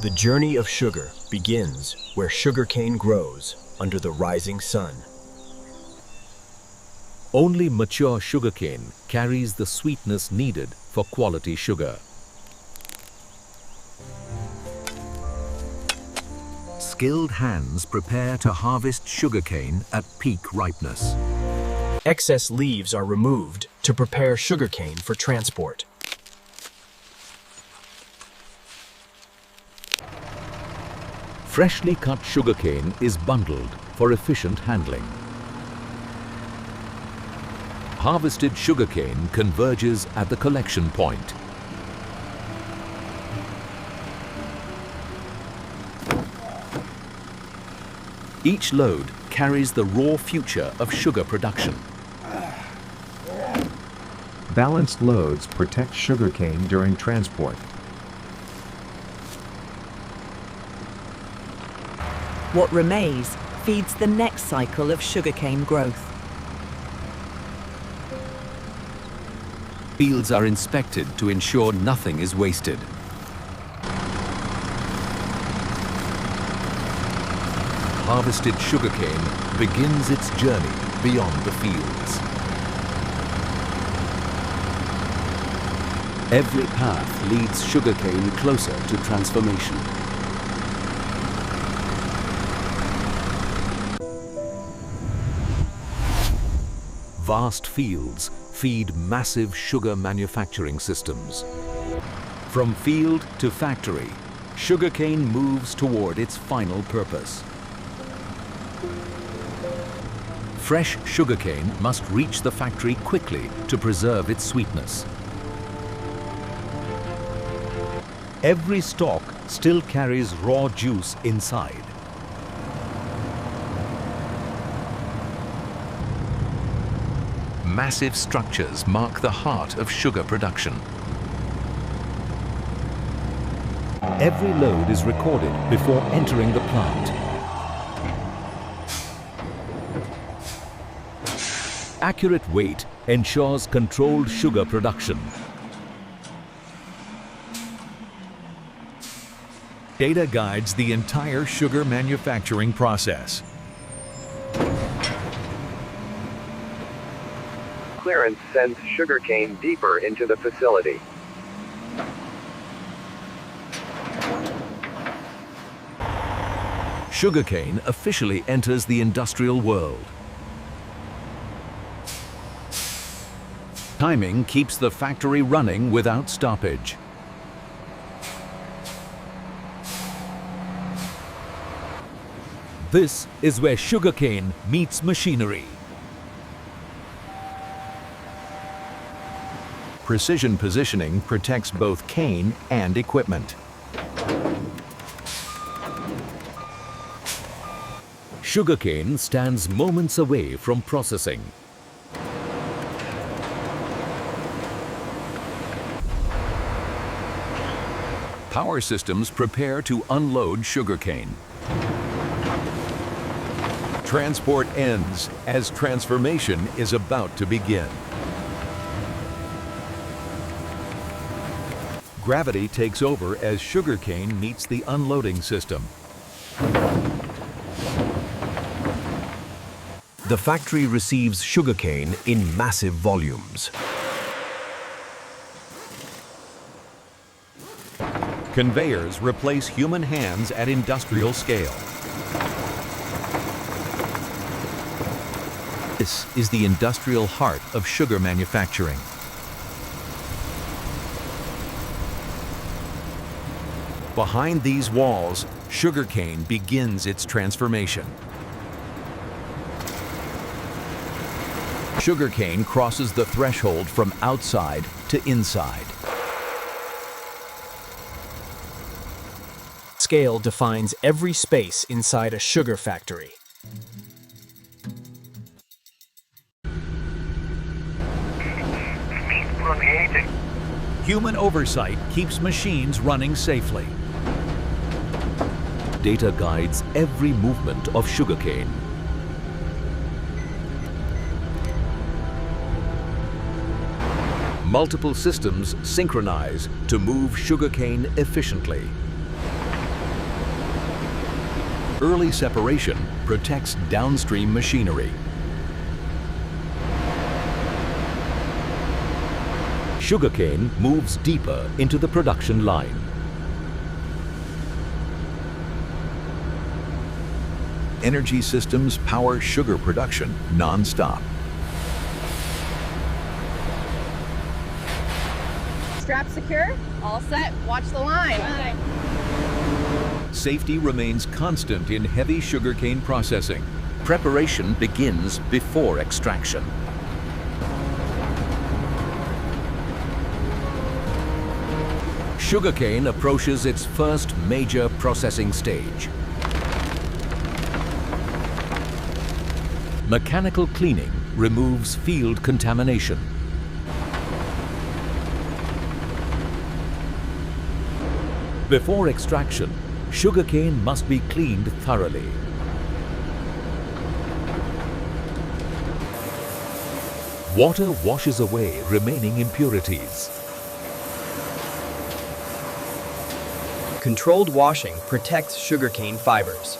The journey of sugar begins where sugarcane grows under the rising sun. Only mature sugarcane carries the sweetness needed for quality sugar. Skilled hands prepare to harvest sugarcane at peak ripeness. Excess leaves are removed to prepare sugarcane for transport. Freshly cut sugarcane is bundled for efficient handling. Harvested sugarcane converges at the collection point. Each load carries the raw future of sugar production. Balanced loads protect sugarcane during transport. What remains feeds the next cycle of sugarcane growth. Fields are inspected to ensure nothing is wasted. Harvested sugarcane begins its journey beyond the fields. Every path leads sugarcane closer to transformation. Vast fields feed massive sugar manufacturing systems. From field to factory, sugarcane moves toward its final purpose. Fresh sugarcane must reach the factory quickly to preserve its sweetness. Every stalk still carries raw juice inside. Massive structures mark the heart of sugar production. Every load is recorded before entering the plant. Accurate weight ensures controlled sugar production. Data guides the entire sugar manufacturing process. Clearance sends sugarcane deeper into the facility. Sugarcane officially enters the industrial world. Timing keeps the factory running without stoppage. This is where sugarcane meets machinery. Precision positioning protects both cane and equipment. Sugarcane stands moments away from processing. Power systems prepare to unload sugarcane. Transport ends as transformation is about to begin. Gravity takes over as sugarcane meets the unloading system. The factory receives sugarcane in massive volumes. Conveyors replace human hands at industrial scale. This is the industrial heart of sugar manufacturing. Behind these walls, sugarcane begins its transformation. Sugarcane crosses the threshold from outside to inside. Scale defines every space inside a sugar factory. Human oversight keeps machines running safely. Data guides every movement of sugarcane. Multiple systems synchronize to move sugarcane efficiently. Early separation protects downstream machinery. Sugarcane moves deeper into the production line. Energy systems power sugar production non-stop. Strap secure, all set, watch the line. Safety remains constant in heavy sugarcane processing. Preparation begins before extraction. Sugarcane approaches its first major processing stage. Mechanical cleaning removes field contamination. Before extraction, sugarcane must be cleaned thoroughly. Water washes away remaining impurities. Controlled washing protects sugarcane fibers.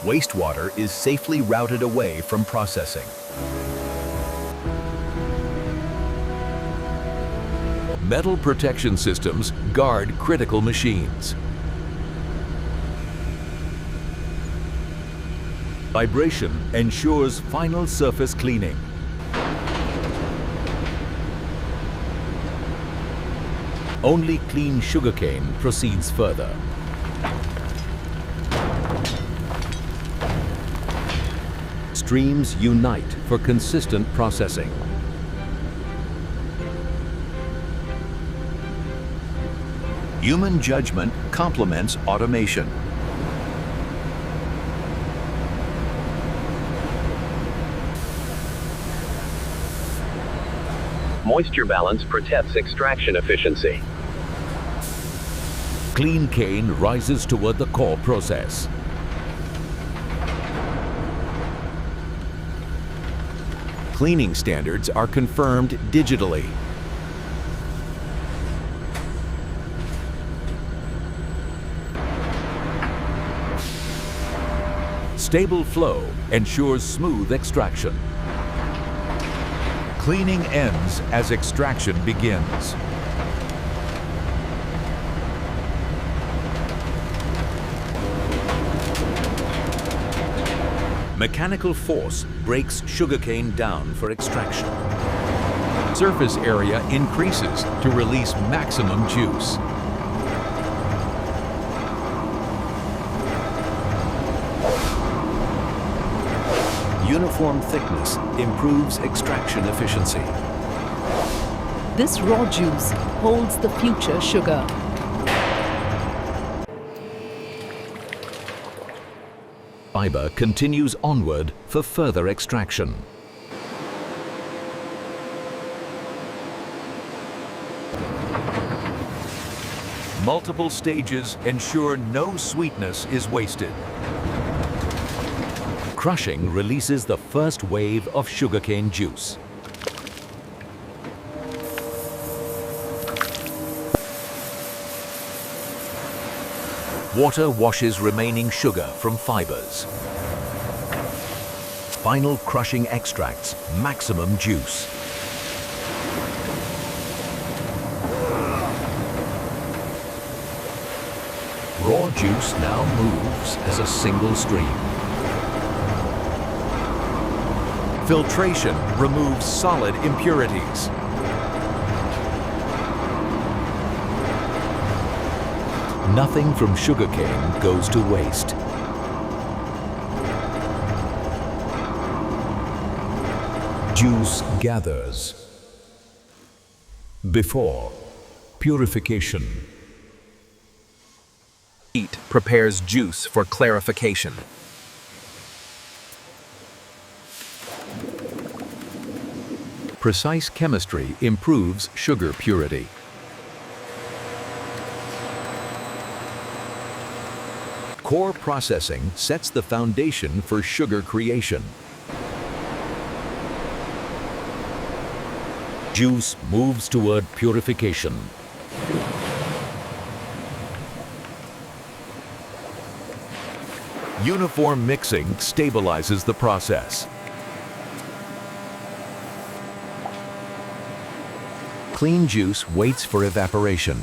Wastewater is safely routed away from processing. Metal protection systems guard critical machines. Vibration ensures final surface cleaning. Only clean sugarcane proceeds further. Streams unite for consistent processing. Human judgment complements automation. Moisture balance protects extraction efficiency. Clean cane rises toward the core process. Cleaning standards are confirmed digitally. Stable flow ensures smooth extraction. Cleaning ends as extraction begins. Mechanical force breaks sugarcane down for extraction. Surface area increases to release maximum juice. Uniform thickness improves extraction efficiency. This raw juice holds the future sugar. Fiber continues onward for further extraction. Multiple stages ensure no sweetness is wasted. Crushing releases the first wave of sugarcane juice. Water washes remaining sugar from fibers. Final crushing extracts maximum juice. Raw juice now moves as a single stream. Filtration removes solid impurities. Nothing from sugarcane goes to waste. Juice gathers. Before purification. Heat prepares juice for clarification. Precise chemistry improves sugar purity. Core processing sets the foundation for sugar creation. Juice moves toward purification. Uniform mixing stabilizes the process. Clean juice waits for evaporation.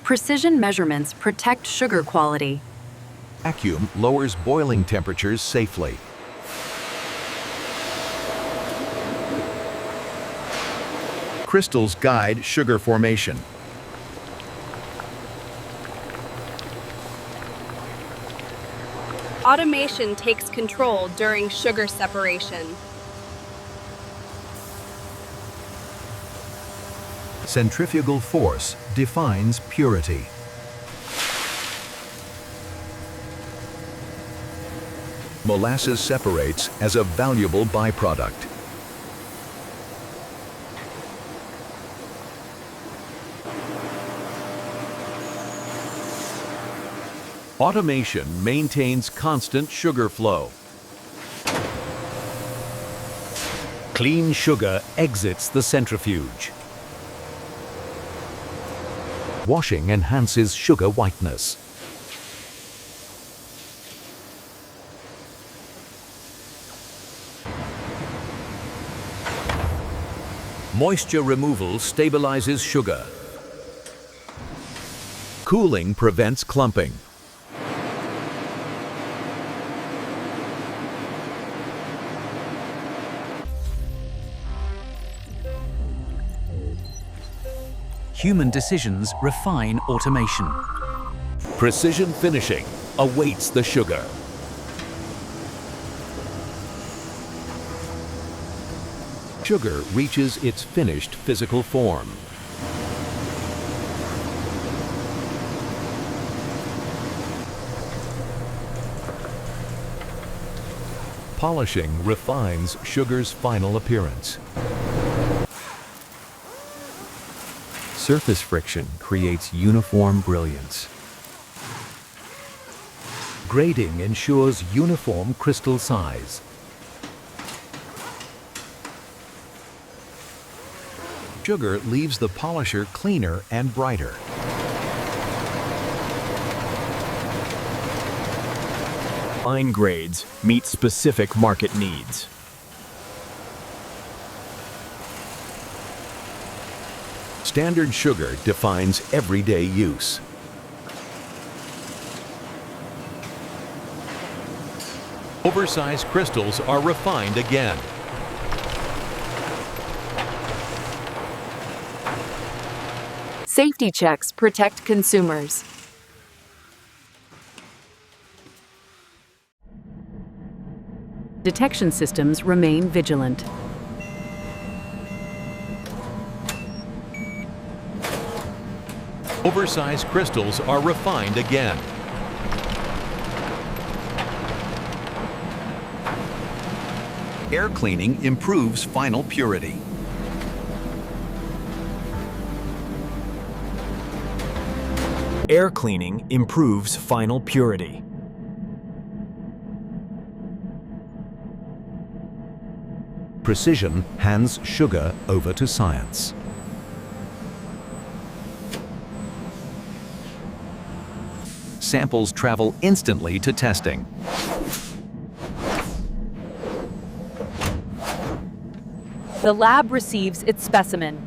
Precision measurements protect sugar quality. Vacuum lowers boiling temperatures safely. Crystals guide sugar formation. Automation takes control during sugar separation. Centrifugal force defines purity. Molasses separates as a valuable byproduct. Automation maintains constant sugar flow. Clean sugar exits the centrifuge. Washing enhances sugar whiteness. Moisture removal stabilizes sugar. Cooling prevents clumping. Human decisions refine automation. Precision finishing awaits the sugar. Sugar reaches its finished physical form. Polishing refines sugar's final appearance. Surface friction creates uniform brilliance. Grading ensures uniform crystal size. Sugar leaves the polisher cleaner and brighter. Fine grades meet specific market needs. Standard sugar defines everyday use. Oversized crystals are refined again. Safety checks protect consumers. Detection systems remain vigilant. Oversized crystals are refined again. Air cleaning improves final purity. Air cleaning improves final purity. Precision hands sugar over to science. Samples travel instantly to testing. The lab receives its specimen.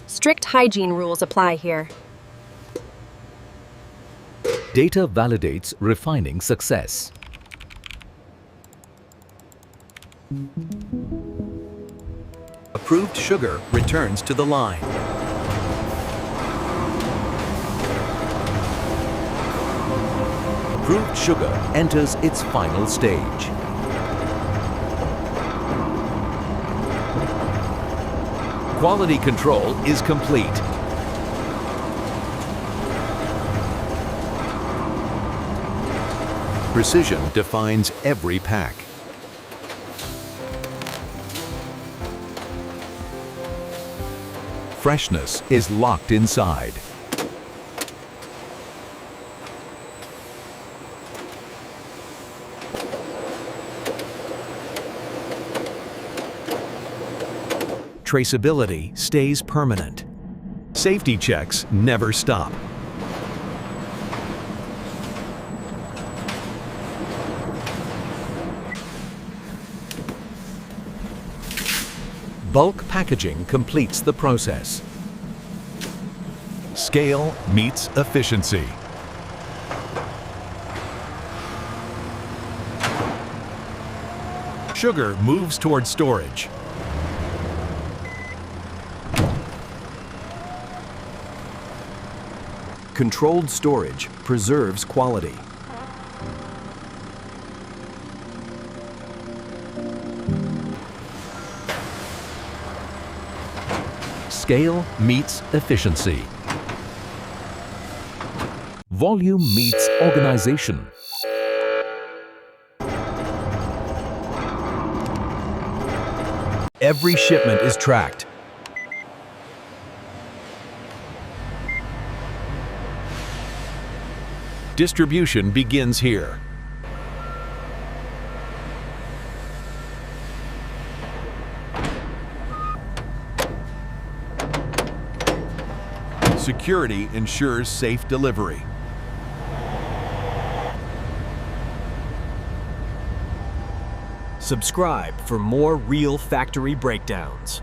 Strict hygiene rules apply here. Data validates refining success. Approved sugar returns to the line. Approved sugar enters its final stage. Quality control is complete. Precision defines every pack. Freshness is locked inside. traceability stays permanent. Safety checks never stop. Bulk packaging completes the process. Scale meets efficiency. Sugar moves toward storage. Controlled storage preserves quality. Scale meets efficiency. Volume meets organization. Every shipment is tracked. Distribution begins here. Security ensures safe delivery. Subscribe for more real factory breakdowns.